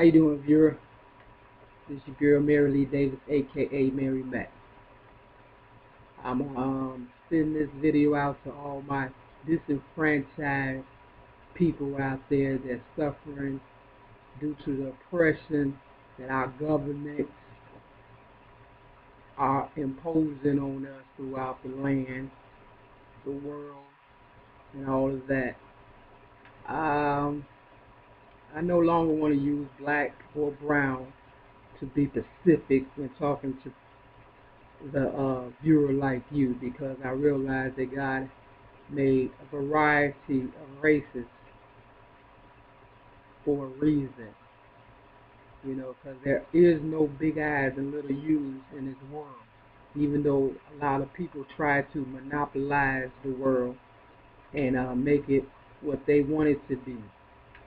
How you doing, viewer? This is your girl Mary Lee Davis, aka Mary Mack. I'm sending this video out to all my disenfranchised people out there that's suffering due to the oppression that our governments are imposing on us throughout the land, the world, and all of that. I no longer want to use black or brown to be specific when talking to the viewer like you, because I realize that God made a variety of races for a reason, because there is no big eyes and little U's in this world, even though a lot of people try to monopolize the world and make it what they want it to be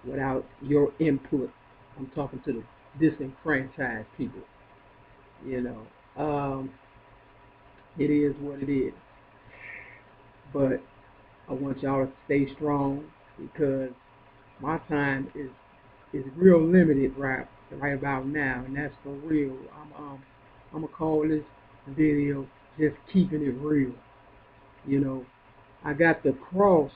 without your input. I'm talking to the disenfranchised people. It is what it is. But I want y'all to stay strong, because my time is real limited right about now, and that's for real. I'm gonna call this video just keeping it real. I got the cross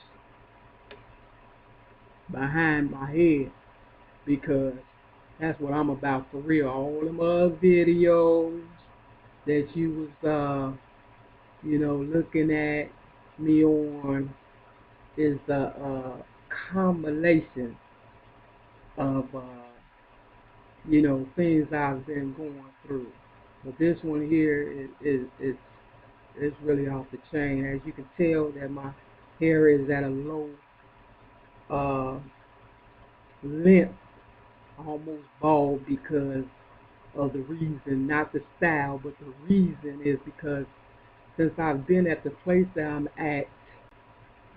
behind my head because that's what I'm about for real. All them other videos that you was looking at me on is a combination of things I've been going through. But this one here is really off the chain. As you can tell, that my hair is at a low length, almost bald, because of the reason, not the style, but the reason is because since I've been at the place that I'm at,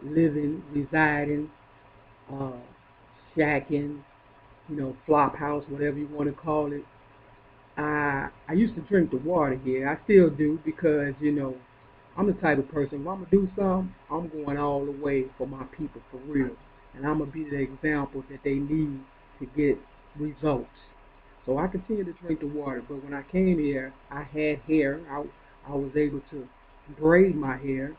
living, residing, shacking, flop house, whatever you want to call it, I used to drink the water here. I still do, because, I'm the type of person, if I'm going to do something, I'm going all the way for my people, for real. And I'm going to be the example that they need to get results. So I continue to drink the water. But when I came here, I had hair. I was able to braid my hair.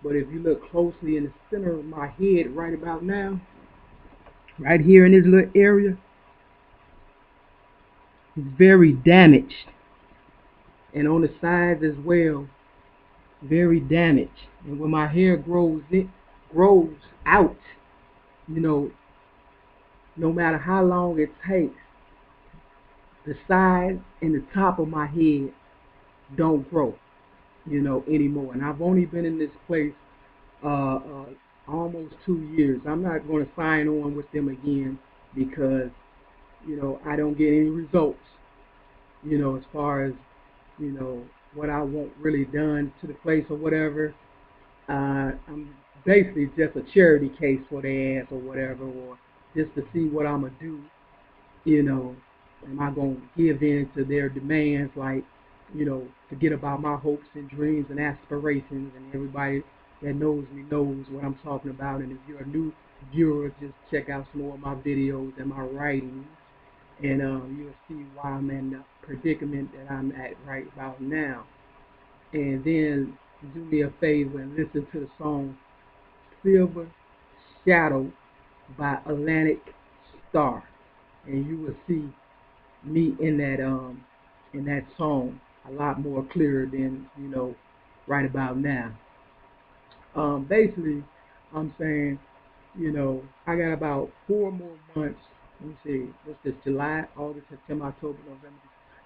But if you look closely in the center of my head right about now, right here in this little area, it's very damaged. And on the sides as well, very damaged. And when my hair grows out, no matter how long it takes, the sides and the top of my head don't grow, anymore. And I've only been in this place almost 2 years. I'm not going to sign on with them again because, I don't get any results, as far as, what I want really done to the place or whatever. I'm basically just a charity case for their ass or whatever, or just to see what I'm going to do, am I going to give in to their demands, like, forget about my hopes and dreams and aspirations, and everybody that knows me knows what I'm talking about. And if you're a new viewer, just check out some more of my videos and my writings, and you'll see why I'm in the predicament that I'm at right about now. And then do me a favor and listen to the song Silver Shadow by Atlantic Starr, and you will see me in that song a lot more clearer than right about now. Basically, I'm saying, I got about 4 more months. Let me see, what's this? July, August, September, October, November.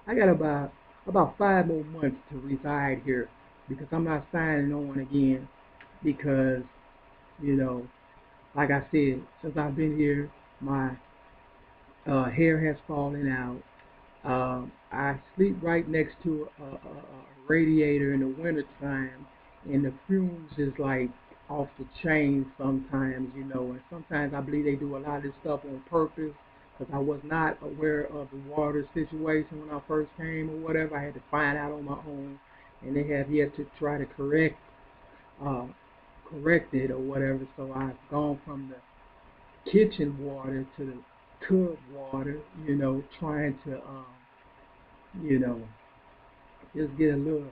I got about 5 more months to reside here, because I'm not signing on again, because like I said, since I've been here, my hair has fallen out. I sleep right next to a radiator in the winter time, and the fumes is like off the chain sometimes, and sometimes I believe they do a lot of this stuff on purpose, because I was not aware of the water situation when I first came or whatever. I had to find out on my own, and they have yet to try to correct it or whatever. So I've gone from the kitchen water to tub water, you know, trying to, you know, just get a little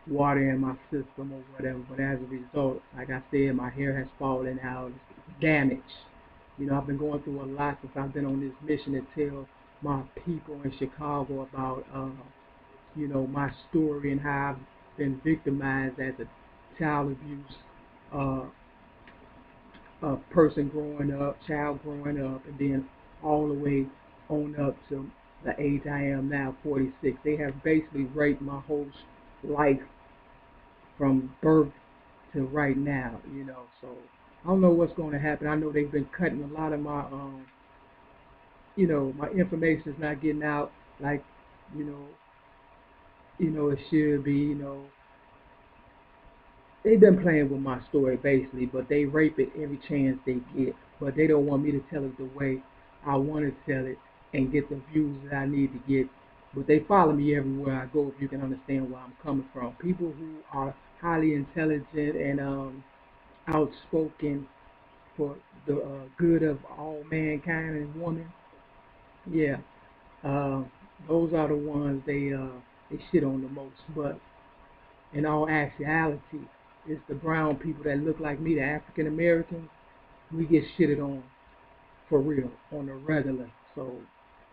water in my system or whatever. But as a result, like I said, my hair has fallen out, it's damaged. You know, I've been going through a lot since I've been on this mission to tell my people in Chicago about, you know, my story and how I've been victimized as a child abuse uh, person growing up, child growing up, and then all the way on up to the age I am now, 46. They have basically raped my whole life from birth to right now, you know. So I don't know what's going to happen. I know they've been cutting a lot of my, you know, my information is not getting out like, you know, it should be, you know. They've been playing with my story basically, but they rape it every chance they get. But they don't want me to tell it the way I want to tell it and get the views that I need to get. But they follow me everywhere I go, if you can understand where I'm coming from. People who are highly intelligent and outspoken for the good of all mankind and woman, yeah, uh, those are the ones they shit on the most. But in all actuality, it's the brown people that look like me, the African Americans, we get shitted on for real, on the regular. So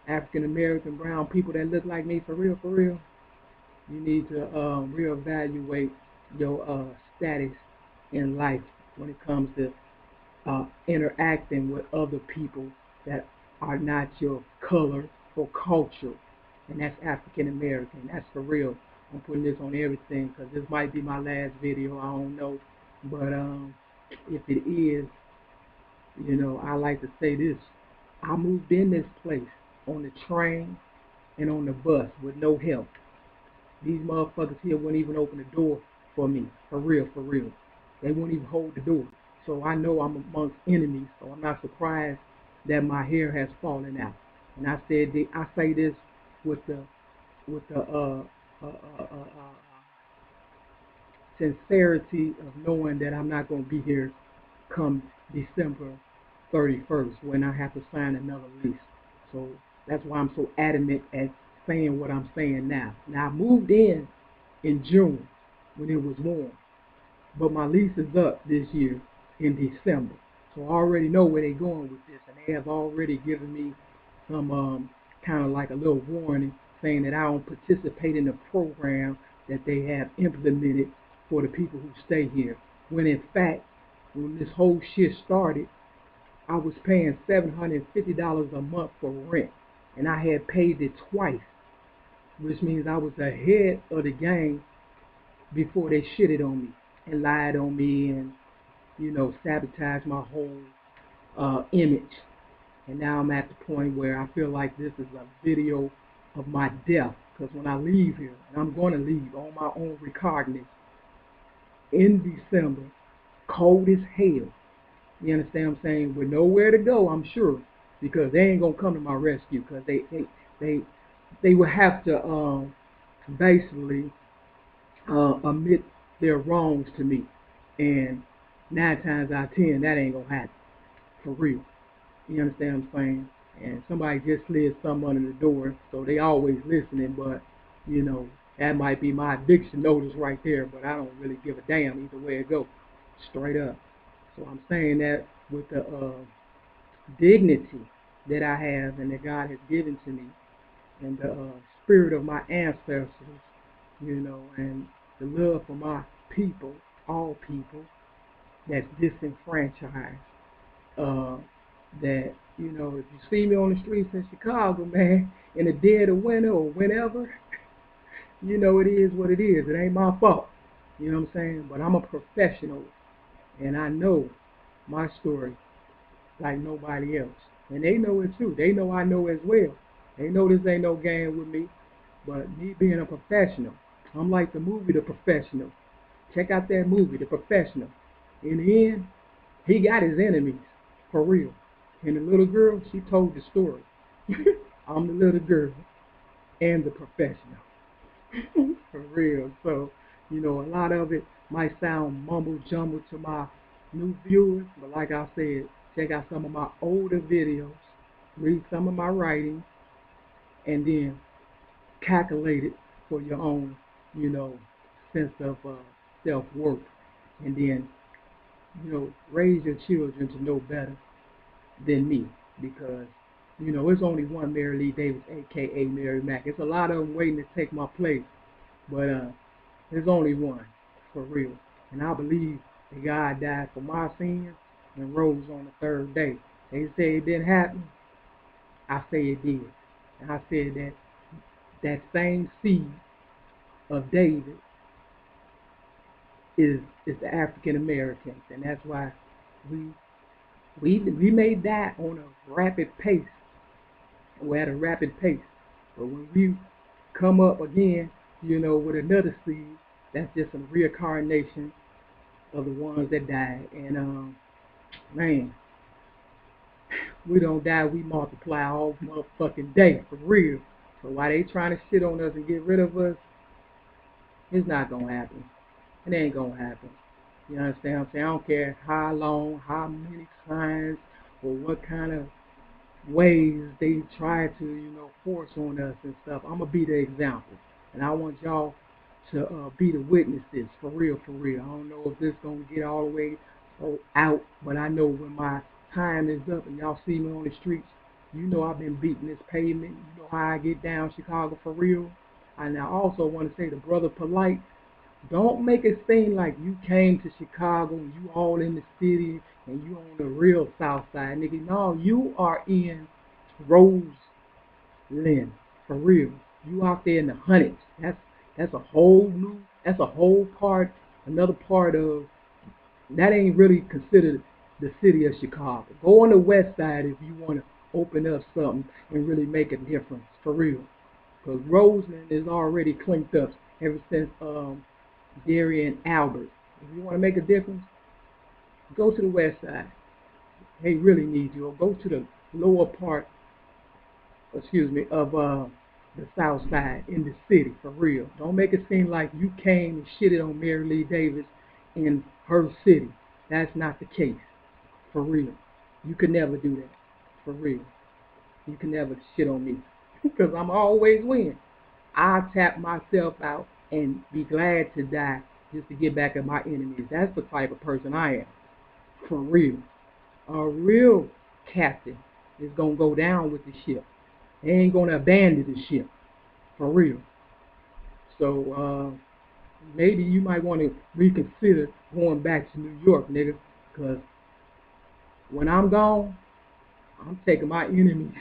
African American brown people that look like me for real, you need to reevaluate your status in life when it comes to interacting with other people that are not your color or culture, and that's African American. That's for real. I'm putting this on everything because this might be my last video. I don't know, but if it is, you know, I like to say this. I moved in this place on the train and on the bus with no help. These motherfuckers here wouldn't even open the door for me. For real, for real. They wouldn't even hold the door. So I know I'm amongst enemies, so I'm not surprised that my hair has fallen out. And I say this with the uh, uh, uh, sincerity of knowing that I'm not going to be here come December 31st when I have to sign another lease. So that's why I'm so adamant at saying what I'm saying now. Now I moved in June when it was warm, but my lease is up this year in December. So I already know where they're going with this, and they have already given me some kind of like a little warning saying that I don't participate in the program that they have implemented for the people who stay here. When in fact, when this whole shit started, I was paying $750 a month for rent, and I had paid it twice, which means I was ahead of the game before they shitted on me and lied on me and, you know, sabotaged my whole image. And now I'm at the point where I feel like this is a video of my death, because when I leave here, and I'm going to leave on my own recognizance in December, cold as hell. You understand what I'm saying? With nowhere to go, I'm sure, because they ain't gonna come to my rescue, because they will have to basically admit their wrongs to me, and 9 times out of 10 that ain't gonna happen for real. You understand what I'm saying? And somebody just slid something under the door, so they always listening, but you know, that might be my eviction notice right there, but I don't really give a damn either way it goes, straight up. So I'm saying that with the dignity that I have and that God has given to me, and the spirit of my ancestors, you know, and the love for my people, all people that's disenfranchised, that, you know, if you see me on the streets in Chicago, man, in the dead of winter or whenever, you know, it is what it is. It ain't my fault. You know what I'm saying? But I'm a professional, and I know my story like nobody else. And they know it too. They know I know as well. They know this ain't no game with me. But me being a professional, I'm like the movie The Professional. Check out that movie, The Professional. In the end, he got his enemies, for real. And the little girl, she told the story. I'm the little girl and the professional. For real. So, you know, a lot of it might sound mumble jumble to my new viewers, but like I said, check out some of my older videos read some of my writings, and then calculate it for your own, you know, sense of self-worth. And then, you know, raise your children to know better than me, because, you know, it's only one Mary Lee Davis, a.k.a. Mary Mack. It's a lot of them waiting to take my place, but there's only one, for real. And I believe that God died for my sins and rose on the third day. They say it didn't happen. I say it did. And I said that that same seed of David is the African Americans, and that's why we we may die on a rapid pace. We're at a rapid pace, but when we come up again, you know, with another seed, that's just a reincarnation of the ones that died. And man, we don't die, we multiply all motherfucking day, for real. So while they trying to shit on us and get rid of us, it's not gonna happen. It ain't gonna happen. You understand what I'm saying? I don't care how long, how many times, or what kind of ways they try to, you know, force on us and stuff. I'm gonna be the example, and I want y'all to be the witnesses, for real, for real. I don't know if this gonna get all the way out, but I know when my time is up and y'all see me on the streets, you know I've been beating this pavement. You know how I get down Chicago, for real. And I also want to say to Brother Polite, don't make it seem like you came to Chicago and you all in the city and you on the real south side, nigga. No, you are in Roseland, for real. You out there in the hundreds. That's a whole new, that's a whole part, another part of, that ain't really considered the city of Chicago. Go on the west side if you want to open up something and really make a difference, for real. Because Roseland is already clinked up ever since Gary and Albert. If you want to make a difference, go to the west side. They really need you. Or go to the lower part, excuse me, of the south side in the city, for real. Don't make it seem like you came and shitted on Mary Lee Davis in her city. That's not the case, for real. You could never do that, for real. You can never shit on me, because I'm always win. I tap myself out and be glad to die just to get back at my enemies. That's the type of person I am, for real. A real captain is going to go down with the ship. They ain't going to abandon the ship, for real. So maybe you might want to reconsider going back to New York, nigga, because when I'm gone, I'm taking my enemies,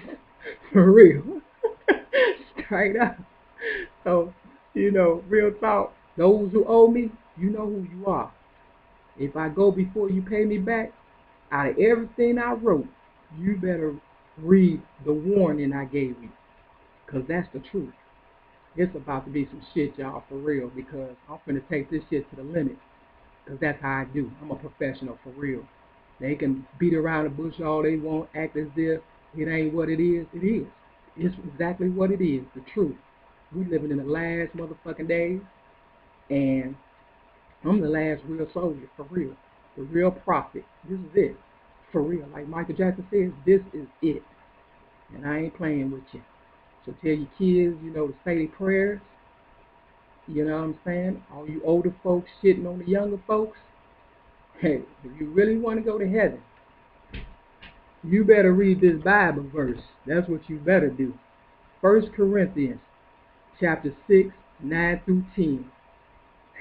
for real. Straight up. So, you know, real talk, those who owe me, you know who you are. If I go before you pay me back, out of everything I wrote, you better read the warning I gave you, because that's the truth. It's about to be some shit, y'all, for real, because I'm finna take this shit to the limit, because that's how I do. I'm a professional, for real. They can beat around the bush all they want, act as if it ain't what it is. It is. It's exactly what it is, the truth. We living in the last motherfucking days, and I'm the last real soldier, for real. The real prophet. This is it, for real. Like Michael Jackson says, this is it. And I ain't playing with you. So tell your kids, you know, to say their prayers. You know what I'm saying? All you older folks shitting on the younger folks. Hey, if you really want to go to heaven, you better read this Bible verse. That's what you better do. 1 Corinthians chapter 6, 9 through 10.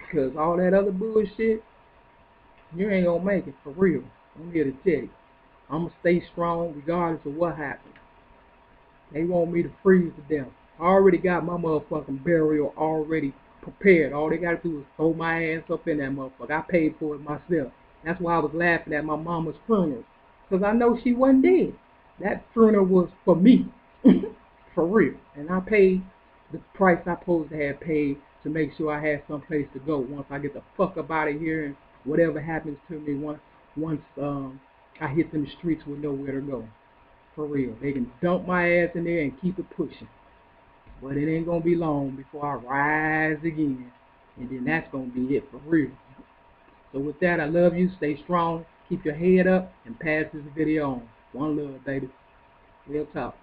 Because all that other bullshit, you ain't going to make it, for real. I'm here to tell you. I'm going to stay strong regardless of what happens. They want me to freeze to death. I already got my motherfucking burial already prepared. All they got to do is throw my ass up in that motherfucker. I paid for it myself. That's why I was laughing at my mama's funeral. Because I know she wasn't dead. That funeral was for me. For real. And I paid the price I supposed to have paid to make sure I had some place to go once I get the fuck up out of here, and whatever happens to me once I hit them streets with nowhere to go. For real. They can dump my ass in there and keep it pushing. But it ain't going to be long before I rise again. And then that's going to be it, for real. So with that, I love you. Stay strong. Keep your head up and pass this video on. One love, baby. We'll talk.